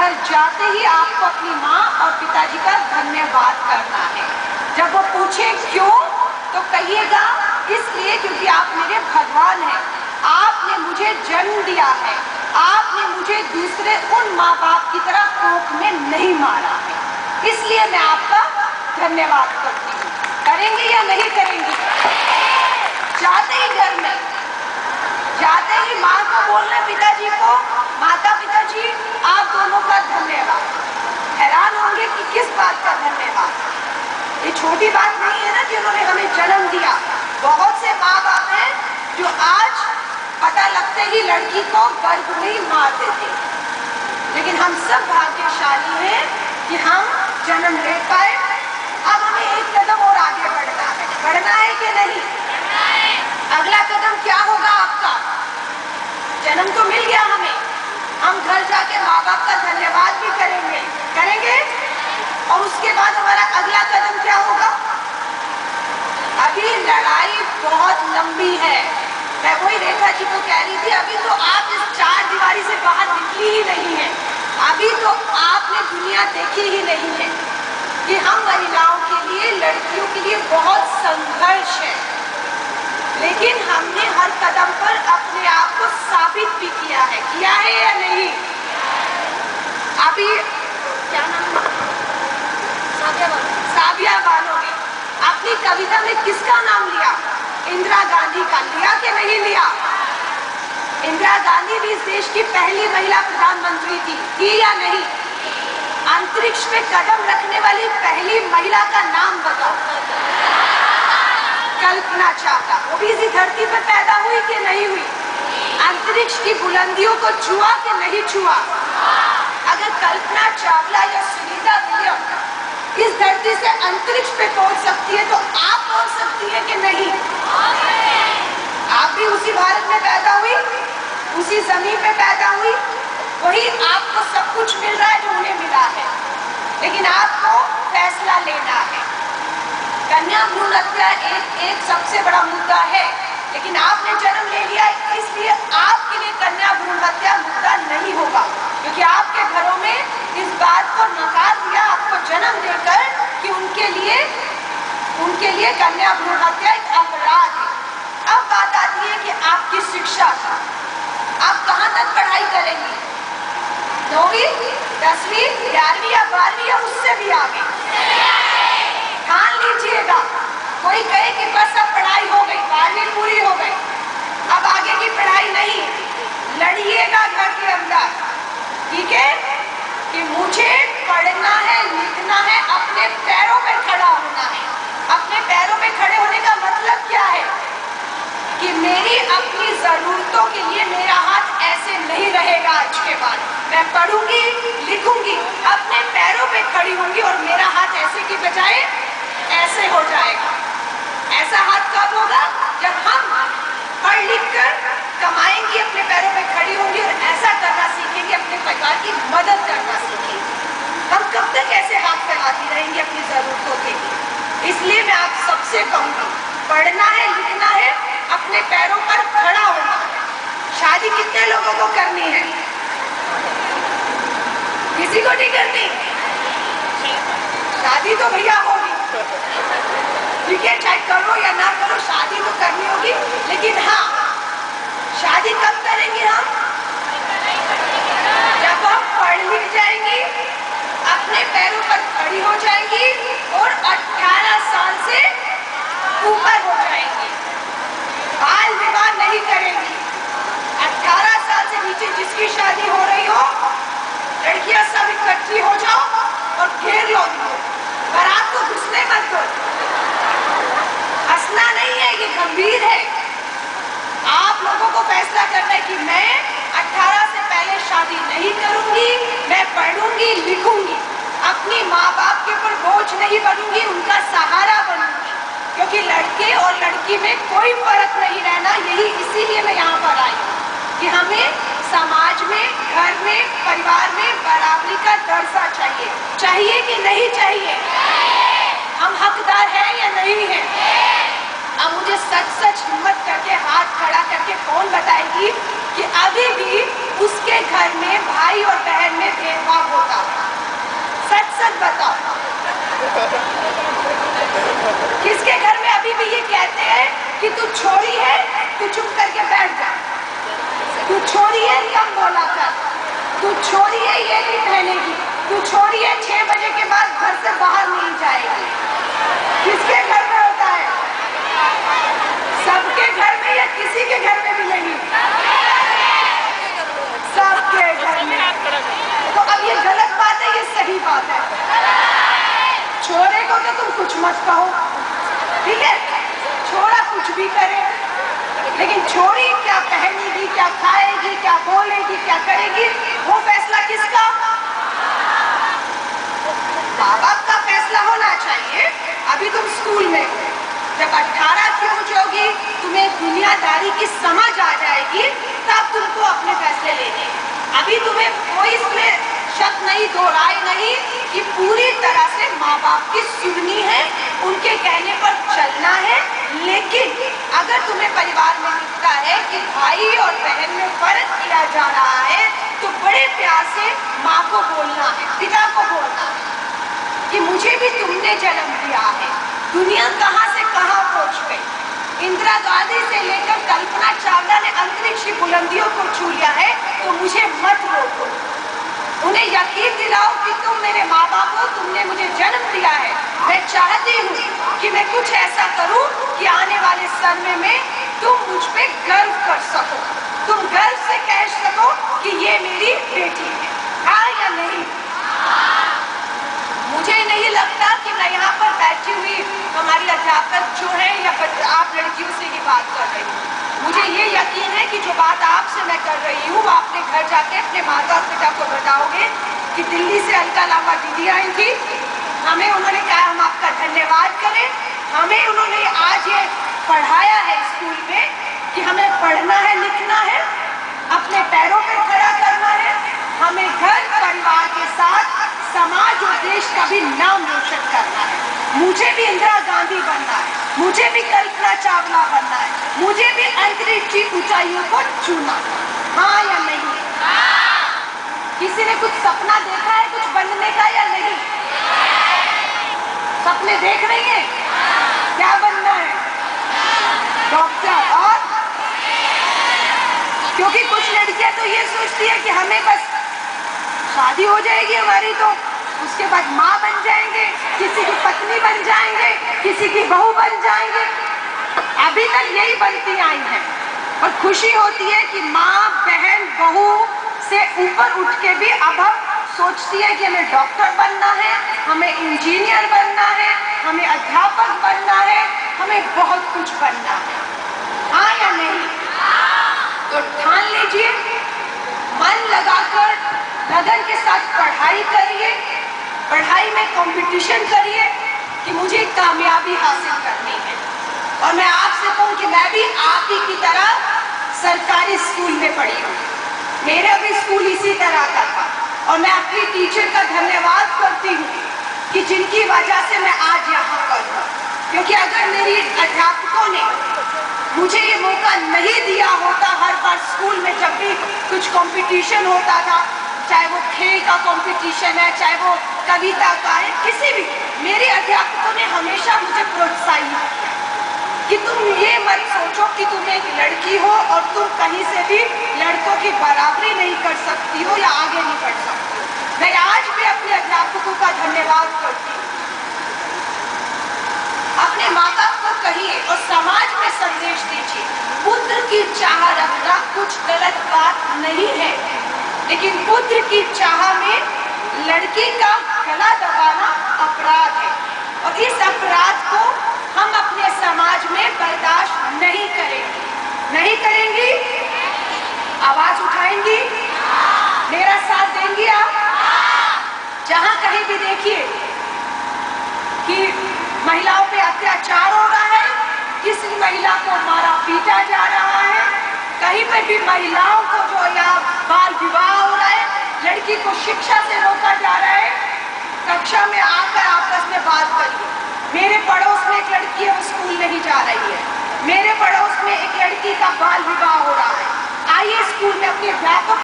घर जाते ही आपको अपनी माँ और पिताजी का धन्यवाद करना है। जब वो पूछे क्यों, तो कहिएगा इसलिए क्योंकि आप मेरे भगवान हैं, आपने मुझे जन्म दिया है, आपने मुझे दूसरे उन माँ बाप की तरह कोख में नहीं मारा है, इसलिए मैं आपका धन्यवाद करती हूँ। करेंगे या नहीं करेंगे? जाते ही घर में, जाते ही माँ को बोलना, पिताजी को, माता पिताजी आप दोनों का धन्यवाद। हैरान होंगे कि किस बात का धन्यवाद? ये छोटी बात नहीं है ना कि उन्होंने हमें जन्म दिया। बहुत से माँ बाप हैं जो आज पता लगते ही लड़की को गर्भ में ही मार देते, लेकिन हम सब भाग्यशाली हैं कि हम जन्म ले पाए। अब हमें एक कदम और आगे बढ़ना है कि नहीं? अगला कदम क्या होगा आपका? जन्म तो मिल गया हमें, हम घर जाके माँ बाप का धन्यवाद भी करेंगे और उसके बाद हमारा अगला कदम क्या होगा? अभी लड़ाई बहुत लंबी है। मैं वही रेखा जी को कह रही थी, अभी तो आप इस चार दीवारी से बाहर निकली ही नहीं है, अभी तो आपने दुनिया देखी ही नहीं है कि हम महिलाओं के लिए, लड़कियों के लिए बहुत संघर्ष है, लेकिन हमने हर कदम पर अपने आप को साबित भी किया है या नहीं? अभी क्या नाम है? साबिया बानो ने अपनी कविता में किसका नाम लिया? इंदिरा गांधी का। लिया कि नहीं लिया? इंदिरा गांधी भी इस देश की पहली महिला प्रधानमंत्री थी या नहीं? अंतरिक्ष में कदम रखने वाली पहली महिला का नाम बताओ। कल्पना चावला। वो भी इसी धरती पर पैदा हुई कि नहीं हुई? अंतरिक्ष की बुलंदियों को छुआ कि नहीं छुआ? अगर कल्पना चावला या सुनीता विलियम्स इस धरती से अंतरिक्ष पे पहुंच सकती है, तो आप पहुंच सकती है कि नहीं? आप भी उसी भारत में पैदा हुई, उसी जमीन पे पैदा हुई, वही आपको सब कुछ मिल रहा है जो उन्हें मिला है, लेकिन आपको फैसला लेना है। कन्या भ्रूण हत्या एक सबसे बड़ा मुद्दा है, लेकिन आपने जन्म ले लिया, इसलिए आपके लिए कन्या भ्रूण हत्या मुद्दा नहीं होगा, क्योंकि आपके घरों में इस बात को नकार दिया आपको जन्म देकर कि उनके लिए कन्या भ्रूण हत्या एक अपराध है। अब बात आती है कि आपकी शिक्षा का, आप कहाँ तक पढ़ाई करेंगी? 9वीं, 10वीं, 11वीं या 12वीं या उससे भी आगे? ठान लीजिएगा। कोई कहे कि बस अब पढ़ाई हो गई, 12वीं पूरी हो गई, अब आगे की पढ़ाई नहीं। लड़िएगा घर के अंदर, ठीक है, कि मुझे पढ़ना है, लिखना है, अपने पैरों पे खड़ा होना है। अपने पैरों पे खड़े होने का मतलब क्या है? कि मेरी अपनी जरूरतों के लिए मेरा हाथ ऐसे नहीं रहेगा। आज के बाद मैं पढ़ूंगी, लिखूंगी, अपने पैरों पे खड़ी होंगी और मेरा हाथ ऐसे की बजाय ऐसे हो जाएगा। ऐसा हाथ कब होगा? जब हम पढ़ लिख कर कमाएंगे, अपने पैरों पे खड़ी होंगी और ऐसा करना सीखेंगे, अपने परिवार की मदद करना सीखेंगे। हम कब तक ऐसे हाथ फैलाती रहेंगे अपनी जरूरतों के लिए? इसलिए मैं आप सबसे कहूँगी, पढ़ना है, लिखना है, अपने पैरों पर खड़ा होना है। शादी कितने लोगों को करनी है? किसी को नहीं करनी? शादी तो भैया होगी, ठीक है, चाहे करो या ना करो, शादी तो करनी होगी। लेकिन हाँ, शादी कब करेंगे हम? जब हम पढ़ लिख जाएंगी, अपने पैरों पर खड़ी हो जाएंगी और 18 साल से ऊपर हो जाएंगी। बाल विवाह नहीं करेंगी। 18 साल से नीचे जिसकी शादी हो रही हो, लड़कियां सब इकट्ठी हो जाओ और घेर लो उनको। बारात को घुसने मत दो। हंसना नहीं है, ये गंभीर है। आप लोगों को फैसला करना है कि मैं 18 से पहले शादी नहीं करूंगी, मैं पढ़ूंगी, लिखूंगी, अपनी माँ बाप के ऊपर बोझ नहीं बनूंगी, उनका सहारा बनूंगी, क्योंकि लड़के और लड़की में कोई फर्क नहीं रहना। यही इसीलिए मैं यहाँ पर आई कि हमें समाज में, घर में, परिवार में बराबरी का दर्जा चाहिए कि नहीं चाहिए? हम हकदार हैं या नहीं है? अब मुझे सच हिम्मत करके, हाथ खड़ा करके कौन बताएगी कि अभी भी उसके घर में भाई और बहन में भेदभाव हो मत बताओ। किसके घर में अभी भी ये कहते हैं कि तू छोरी है, तू चुप करके बैठ जा, तू छोरी है कम बोला कर, तू छोरी है ये नहीं पहनेगी, तू छोरी है 6 बजे के बाद घर से बाहर नहीं जाएगी। किसके घर में होता है? सबके घर में या किसी के घर में भी नहीं? सबके घर में। तो अब ये गलत बात है, ये सही बात है? छोरे को तो तुम कुछ मत कहो, ठीक है, छोरा कुछ भी करे, लेकिन छोरी क्या पहनेगी, क्या खाएगी, क्या बोलेगी, क्या करेगी, वो फैसला किसका? माँ बाप का फैसला होना चाहिए। अभी तुम स्कूल में हो, जब 18 की हो जाओगी, तुम्हें दुनियादारी की समझ आ जाएगी, तब तुमको अपने फैसले लेने। अभी तुम्हें कोई इसमें शक नहीं, दो राय नहीं कि पूरी तरह से माँ बाप की सुननी है, उनके कहने पर चलना है। लेकिन अगर तुम्हें परिवार में दिखता है कि भाई और बहन में फर्क किया जा रहा है, तो बड़े प्यार से माँ को बोलना है, पिता को बोलना है कि मुझे भी तुमने जन्म दिया है। दुनिया कहाँ से कहाँ पहुँच गई। इंदिरा गांधी से लेकर कल्पना चावला ने अंतरिक्ष की बुलंदियों को छू लिया है, तो मुझे मत रोको। उन्हें यकीन दिलाओ कि तुम मेरे माँ बाप हो, तुमने मुझे जन्म दिया है। मैं चाहती हूँ कि मैं कुछ ऐसा करूँ कि आने वाले समय में तुम मुझ पे गर्व कर सको, तुम गर्व से कह सको कि ये मेरी बेटी है। हाँ या नहीं? मुझे नहीं लगता कि मैं यहाँ पर बैठी हुई हमारी अध्यापक जो है या आप लड़कियों से ये बात कर रही हूँ। मुझे ये यकीन है कि जो बात आपसे मैं कर रही हूँ, वो अपने घर जाके अपने माता और पिता को बताओगे कि दिल्ली से अलका लांबा दीदी आई थी, हमें उन्होंने कहा हम आपका धन्यवाद करें, हमें उन्होंने आज ये पढ़ाया है स्कूल में कि हमें पढ़ना है, लिखना है, अपने पैरों पर खड़ा करना है, हमें घर परिवार के साथ समाज और देश का भी नाम रोशन करना है। मुझे भी इंदिरा गांधी बनना है, मुझे भी कल्पना चावला बनना है, मुझे भी अंतरिक्ष की ऊंचाइयों को छूना। हाँ या नहीं? किसी ने कुछ सपना देखा है कुछ बनने का या नहीं? सपने देख रही हैं? क्या बनना है? डॉक्टर। और क्योंकि कुछ लड़कियां तो ये सोचती है कि हमें बस शादी हो जाएगी हमारी, तो उसके बाद माँ बन जाएंगे, किसी की पत्नी बन जाएंगे, किसी की बहू बन जाएंगे। अभी तक यही बनती आई हैं और खुशी होती है कि माँ, बहन, बहू से ऊपर उठ के भी अब हम सोचती है कि हमें डॉक्टर बनना है, हमें इंजीनियर बनना है, हमें अध्यापक बनना है, हमें बहुत कुछ बनना है। हाँ या नहीं? तो ठान लीजिए, मन लगाकर लगन के साथ पढ़ाई करिए, पढ़ाई में कंपटीशन करिए कि मुझे कामयाबी हासिल करनी है। और मैं आपसे कहूँ कि मैं भी आप ही की तरह सरकारी स्कूल में पढ़ी हूँ, मेरा भी स्कूल इसी तरह का था। और मैं अपनी टीचर का धन्यवाद करती हूँ कि जिनकी वजह से मैं आज यहाँ पर हूँ, क्योंकि अगर मेरी अध्यापकों ने मुझे ये मौका नहीं दिया होता, हर बार स्कूल में जब भी कुछ कंपटीशन होता था, चाहे वो खेल का कंपटीशन है, चाहे वो कविता का है, किसी भी, मेरे अध्यापकों ने हमेशा मुझे प्रोत्साहित किया कि तुम ये मत सोचो कि तुम एक लड़की हो और तुम कहीं से भी लड़कों की बराबरी नहीं कर सकती हो या आगे नहीं बढ़ सकती हो। मैं आज भी अपने अध्यापकों का धन्यवाद करती हूँ। अपने माँ बाप को कहिए और समाज में संदेश दीजिए, पुत्र की चाह रखना कुछ गलत बात नहीं है, लेकिन पुत्र की चाह में लड़की का गला दबाना अपराध है और इस अपराध को हम अपने समाज में बर्दाश्त नहीं करेंगे। नहीं करेंगी? आवाज उठाएंगी? मेरा साथ देंगी आप? जहां कहीं भी देखिए कि महिलाओं पे अत्याचार हो रहा है, किसी महिला को मारा पीटा जा रहा है, कहीं पर भी महिलाओं को जो या बाल विवाह हो रहा है, लड़की को शिक्षा से रोका जा रहा है, कक्षा में आकर आपस में बात करिए। मेरे पड़ोस में एक लड़की है, वो स्कूल नहीं जा रही है, मेरे पड़ोस में एक लड़की का बाल विवाह हो रहा है, आइए स्कूल में अपने अध्यापक